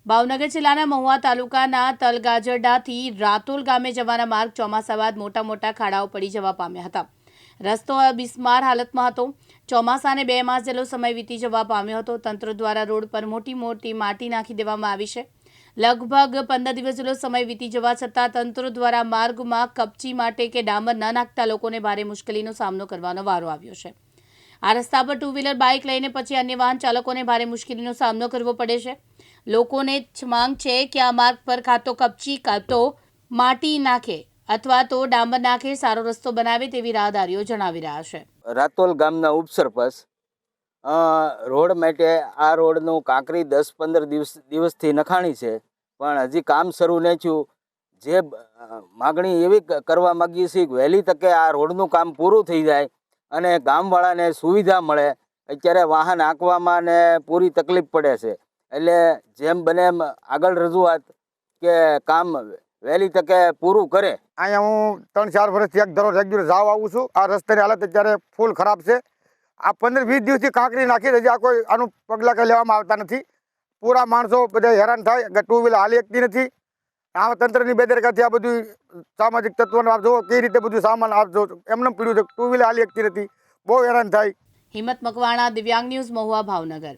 ભાવનગર જિલ્લાના મહુવા તાલુકાના તલગાજરડાથી રાતોલ ગામે જવાના માર્ગ ચોમાસા બાદ મોટા ખાડાઓ પડી જવા પામ્યા હતા. રસ્તો બિસ્માર હાલતમાં હતો. ચોમાસાને 2 માસ જેટલો સમય વીતી જવા પામ્યો હતો. તંત્ર દ્વારા રોડ પર મોટી માટી નાખી દેવામાં આવી છે. લગભગ 15 દિવસ જેટલો સમય વીતી જવા છતાં તંત્ર દ્વારા માર્ગમાં કપચી માટે કે ડામર ન નાખતા લોકોને ભારે મુશ્કેલીનો સામનો કરવાનો વારો આવ્યો છે. આ રસ્તા પર 2 વ્હીલર બાઇક લઈને પછી અન્ય વાહન ચાલકોને ભારે મુશ્કેલીનો સામનો કરવો પડે છે. લોકોને માંગ છે કે આ માર્ગ પર કાં તો કપચી કાં તો માટી નાખે અથવા તો ડામર નાખે સારો રસ્તો બનાવે તેવી રાહદારીઓ જણાવી રહ્યા છે. રાતોલ ગામના ઉપસરપંચ રોડ માટે આ રોડનું કાંકરી 10-15 દિવસથી નખાણી છે, પણ હજી કામ શરૂ નહીં થયું. જે માગણી એવી કરવા માગીએ છીએ કે વહેલી તકે આ રોડનું કામ પૂરું થઈ જાય અને ગામવાળાને સુવિધા મળે. અત્યારે વાહન હાંકવામાં ને પૂરી તકલીફ પડે છે, એટલે જેમ બને એમ આગળ રજૂઆત કે કામ વહેલી તકે પૂરું કરે. અહીંયા હું 3-4 વર્ષથી એક દરરોજ રેગ્યુલર જાવ આવું છું. આ રસ્તાની હાલત અત્યારે ફૂલ ખરાબ છે. આ 15-20 દિવસથી કાંકરી નાખી હજી આ કોઈ આનું પગલાં કંઈ લેવામાં આવતા નથી. પૂરા માણસો બધા હેરાન થાય કે 2 વ્હીલર હાલી શકતી નથી. આ તંત્રની બેદરકારીથી આ બધું સામાજિક તત્વોને આપ જુઓ કઈ રીતે બધું સામાન આપજો એમને પીડ્યું છે. 2 વ્હીલર હાલી શકતી નથી, બહુ હેરાન થાય. હિંમત મકવાણા, દિવ્યાંગ ન્યૂઝ, મહુવા, ભાવનગર.